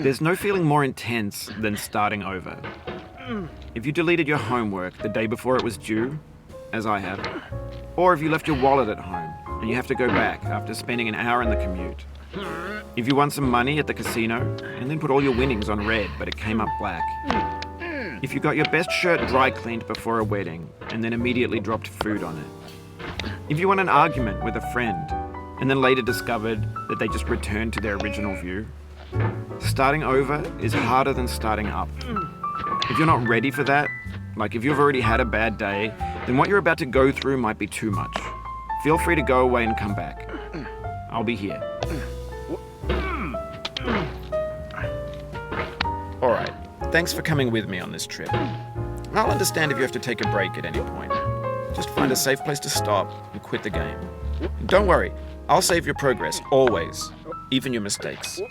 There's no feeling more intense than starting over. If you deleted your homework the day before it was due, as I have, or if you left your wallet at home and you have to go back after spending an hour in the commute. If you won some money at the casino and then put all your winnings on red but it came up black. If you got your best shirt dry cleaned before a wedding and then immediately dropped food on it. If you won an argument with a friend and then later discovered that they just returned to their original view. Starting over is harder than starting up. If you're not ready for that, like if you've already had a bad day, then what you're about to go through might be too much. Feel free to go away and come back. I'll be here. Alright, thanks for coming with me on this trip. I'll understand if you have to take a break at any point. Just find a safe place to stop and quit the game. And don't worry, I'll save your progress, always, even your mistakes.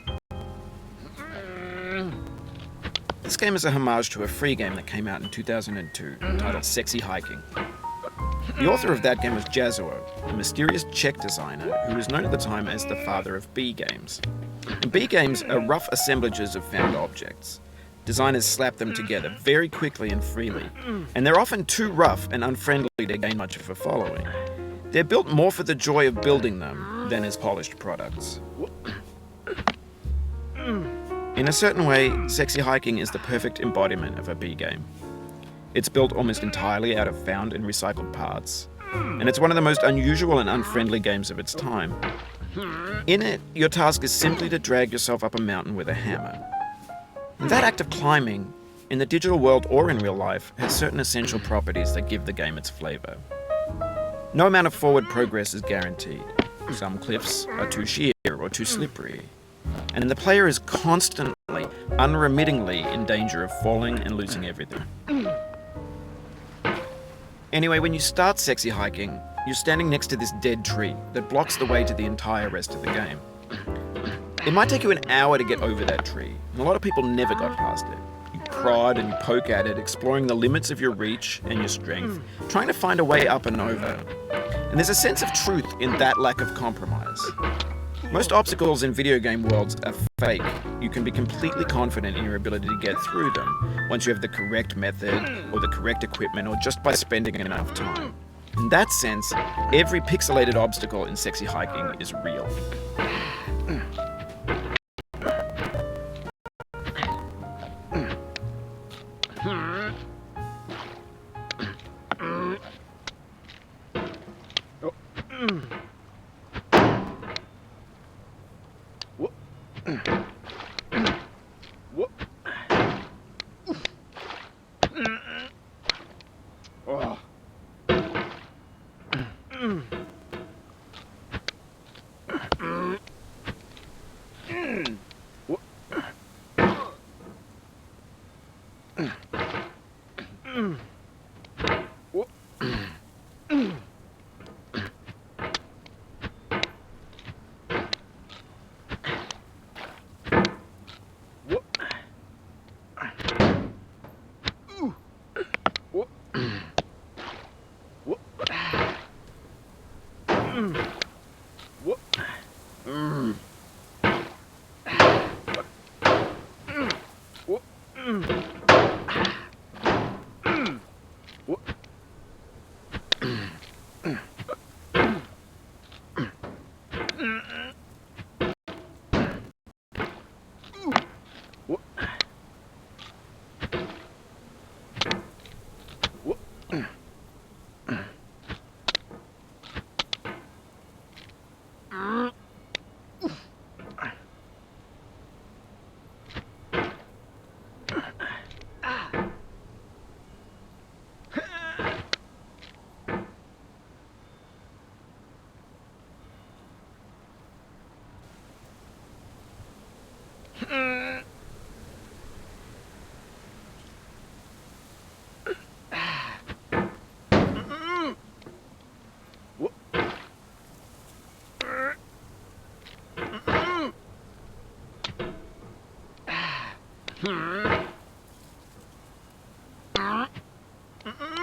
This game is a homage to a free game that came out in 2002, titled Sexy Hiking. The author of that game was Jazuo, a mysterious Czech designer who was known at the time as the father of B games. And B games are rough assemblages of found objects. Designers slap them together very quickly and freely, and they're often too rough and unfriendly to gain much of a following. They're built more for the joy of building them than as polished products. In a certain way, Sexy Hiking is the perfect embodiment of a B game. It's built almost entirely out of found and recycled parts, and it's one of the most unusual and unfriendly games of its time. In it, your task is simply to drag yourself up a mountain with a hammer. And that act of climbing, in the digital world or in real life, has certain essential properties that give the game its flavor. No amount of forward progress is guaranteed. Some cliffs are too sheer or too slippery. And the player is constantly, unremittingly in danger of falling and losing everything. Anyway, when you start Sexy Hiking, you're standing next to this dead tree that blocks the way to the entire rest of the game. It might take you an hour to get over that tree, and a lot of people never got past it. You prod and you poke at it, exploring the limits of your reach and your strength, trying to find a way up and over. And there's a sense of truth in that lack of compromise. Most obstacles in video game worlds are fake. You can be completely confident in your ability to get through them once you have the correct method or the correct equipment or just by spending enough time. In that sense, every pixelated obstacle in Sexy Hiking is real.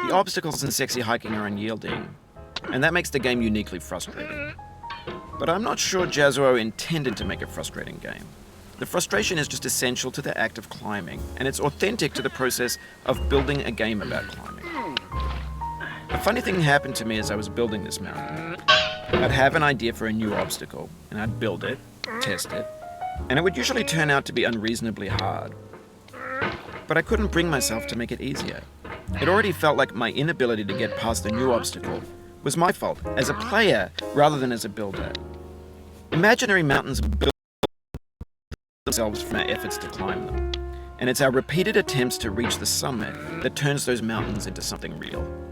The obstacles in sexy hiking are unyielding, and that makes the game uniquely frustrating. But I'm not sure Jazzuo intended to make a frustrating game. The frustration is just essential to the act of climbing, and it's authentic to the process of building a game about climbing. A funny thing happened to me as I was building this mountain. I'd have an idea for a new obstacle, and I'd build it, test it, and it would usually turn out to be unreasonably hard. But I couldn't bring myself to make it easier. It already felt like my inability to get past the new obstacle was my fault as a player rather than as a builder. Imaginary mountains build themselves from our efforts to climb them, and it's our repeated attempts to reach the summit that turns those mountains into something real.